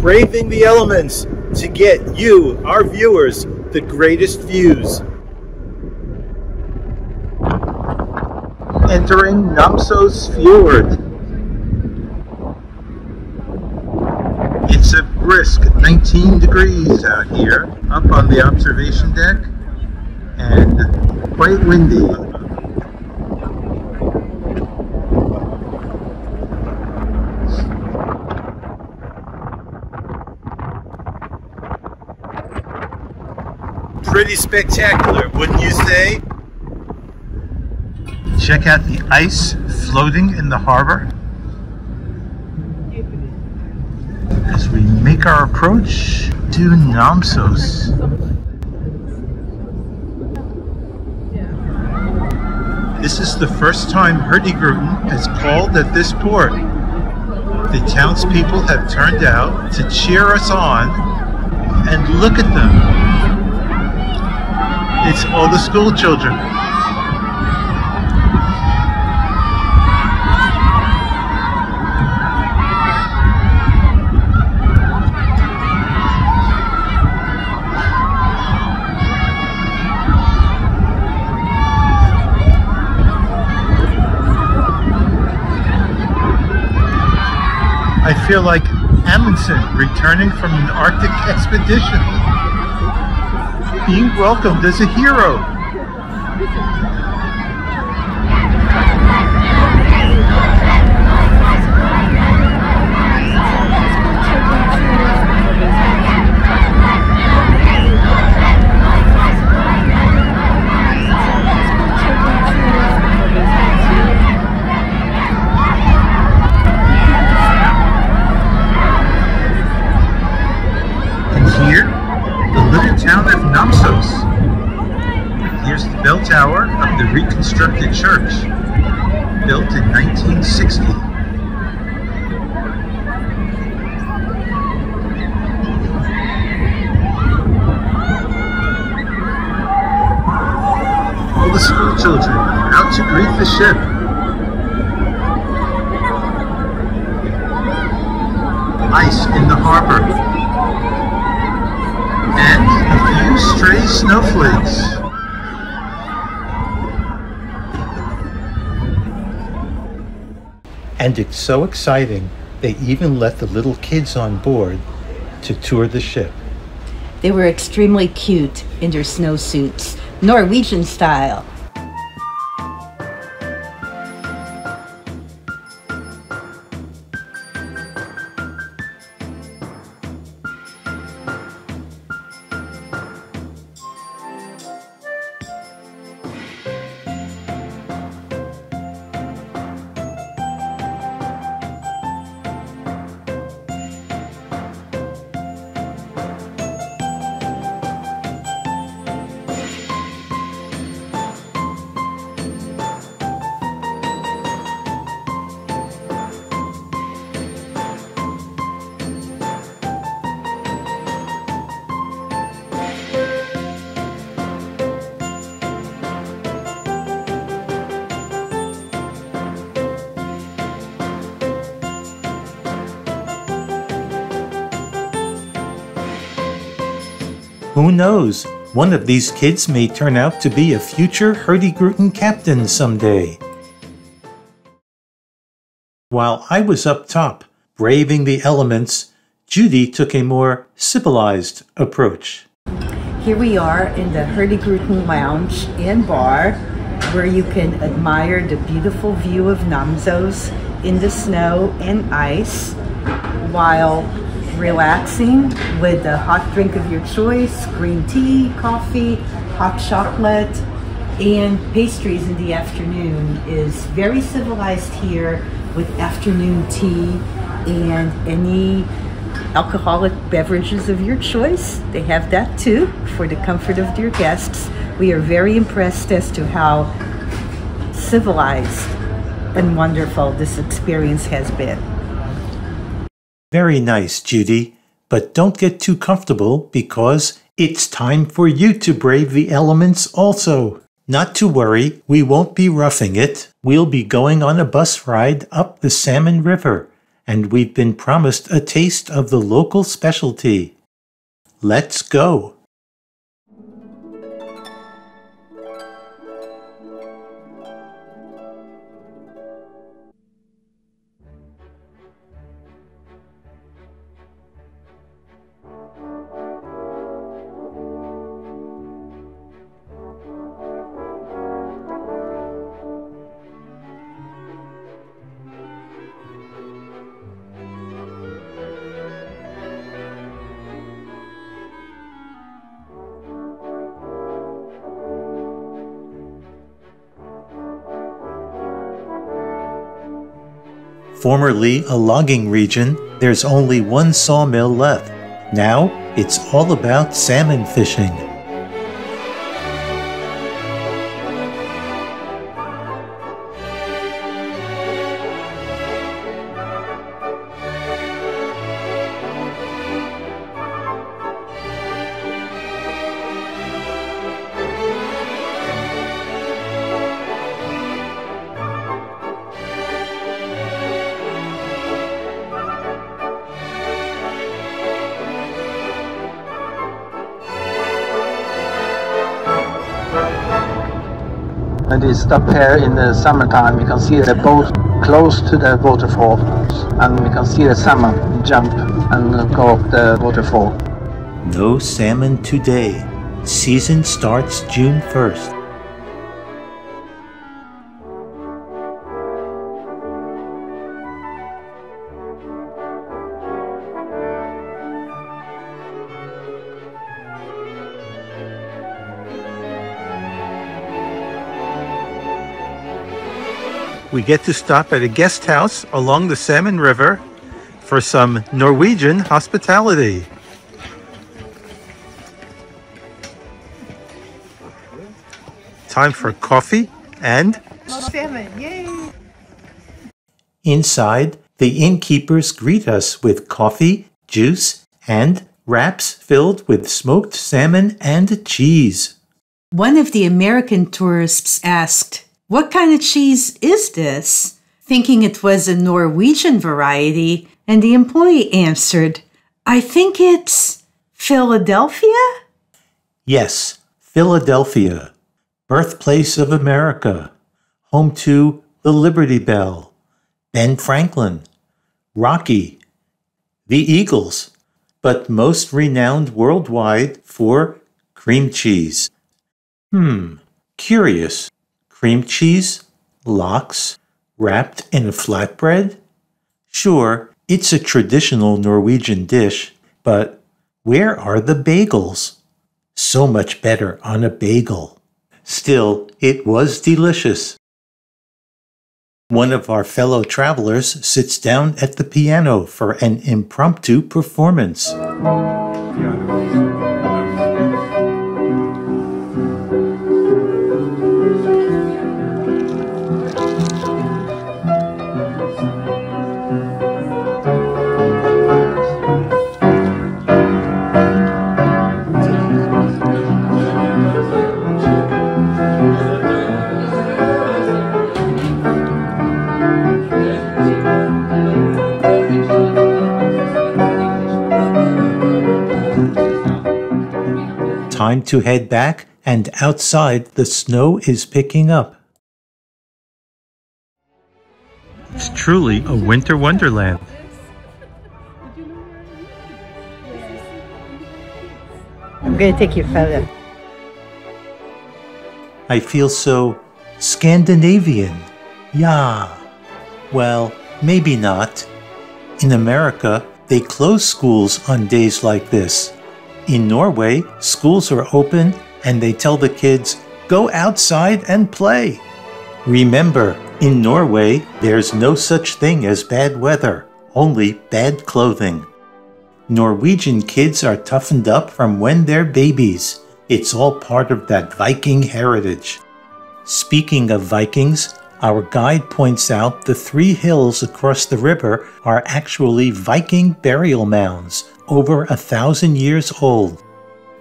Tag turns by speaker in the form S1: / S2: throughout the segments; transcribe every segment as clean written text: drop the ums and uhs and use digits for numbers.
S1: braving the elements to get you, our viewers, the greatest views. Entering Namsos Fjord. It's a brisk 19 degrees out here, up on the observation deck, and quite windy. Pretty spectacular, wouldn't you say? Check out the ice floating in the harbor as we make our approach to Namsos. This is the first time Hurtigruten has called at this port. The townspeople have turned out to cheer us on, and look at them. It's all the school children. I feel like Amundsen returning from an Arctic expedition, being welcomed as a hero. Town of Namsos. Here's the bell tower of the reconstructed church, built in 1960. All the school children out to greet the ship. Ice in the harbor. And a few stray snowflakes. And it's so exciting, they even let the little kids on board to tour the ship.
S2: They were extremely cute in their snowsuits, Norwegian style.
S1: Who knows? One of these kids may turn out to be a future Hurtigruten captain someday. While I was up top, braving the elements, Judy took a more civilized approach.
S2: Here we are in the Hurtigruten Lounge and Bar, where you can admire the beautiful view of Namsos in the snow and ice, while relaxing with a hot drink of your choice, green tea, coffee, hot chocolate, and pastries in the afternoon. Is very civilized here with afternoon tea and any alcoholic beverages of your choice. They have that too for the comfort of their guests. We are very impressed as to how civilized and wonderful this experience has been.
S1: Very nice, Judy, but don't get too comfortable because it's time for you to brave the elements also. Not to worry, we won't be roughing it. We'll be going on a bus ride up the Salmon River,
S3: and we've been promised a taste of the local specialty. Let's go! Formerly a logging region, there's only one sawmill left. Now, it's all about salmon fishing.
S4: When they stop here in the summertime, we can see the boat close to the waterfall, and we can see the salmon jump and go up the waterfall.
S3: No salmon today. Season starts June 1st.
S1: We get to stop at a guest house along the Salmon River for some Norwegian hospitality. Time for coffee and
S2: Salmon, yay!
S3: Inside, the innkeepers greet us with coffee, juice, and wraps filled with smoked salmon and cheese.
S2: One of the American tourists asked, "What kind of cheese is this?" thinking it was a Norwegian variety, and the employee answered, "I think it's Philadelphia?"
S3: Yes, Philadelphia, birthplace of America, home to the Liberty Bell, Ben Franklin, Rocky, the Eagles, but most renowned worldwide for cream cheese. Curious. Cream cheese, lox, wrapped in a flatbread? Sure, it's a traditional Norwegian dish, but where are the bagels? So much better on a bagel. Still, it was delicious. One of our fellow travelers sits down at the piano for an impromptu performance. Time to head back, and outside the snow is picking up.
S1: it's truly a winter wonderland.
S2: I'm going to take your photo.
S3: I feel so Scandinavian. Yeah. Well, maybe not. In America, they close schools on days like this. In Norway, schools are open and they tell the kids, go outside and play. Remember, in Norway, there's no such thing as bad weather, only bad clothing. Norwegian kids are toughened up from when they're babies. It's all part of that Viking heritage. Speaking of Vikings, our guide points out the 3 hills across the river are actually Viking burial mounds, over 1,000 years old.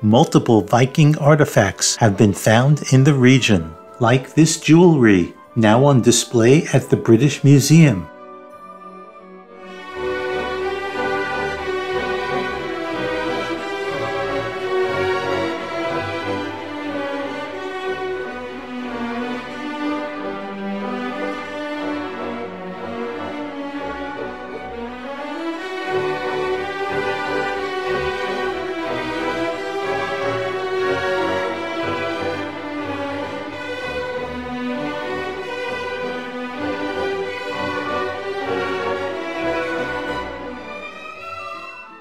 S3: Multiple Viking artifacts have been found in the region, like this jewelry, now on display at the British Museum.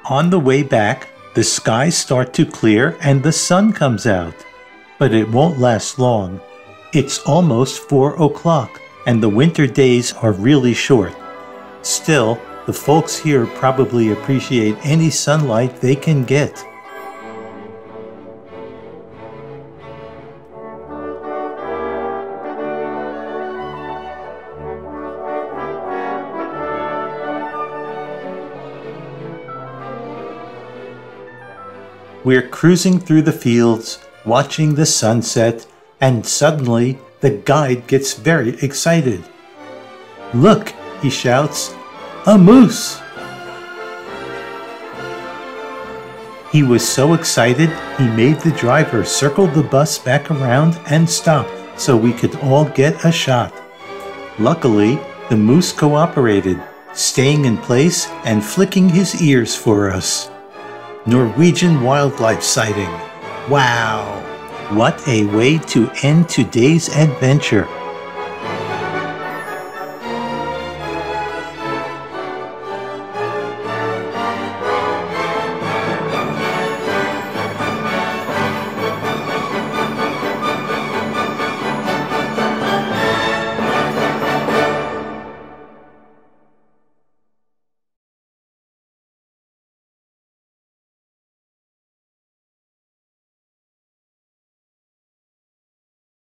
S3: On the way back, the skies start to clear and the sun comes out. But it won't last long. It's almost 4 o'clock and the winter days are really short. Still, the folks here probably appreciate any sunlight they can get. We're cruising through the fields, watching the sunset, and suddenly the guide gets very excited. "Look," he shouts, "a moose!" He was so excited, he made the driver circle the bus back around and stop so we could all get a shot. Luckily, the moose cooperated, staying in place and flicking his ears for us. Norwegian wildlife sighting. Wow! What a way to end today's adventure.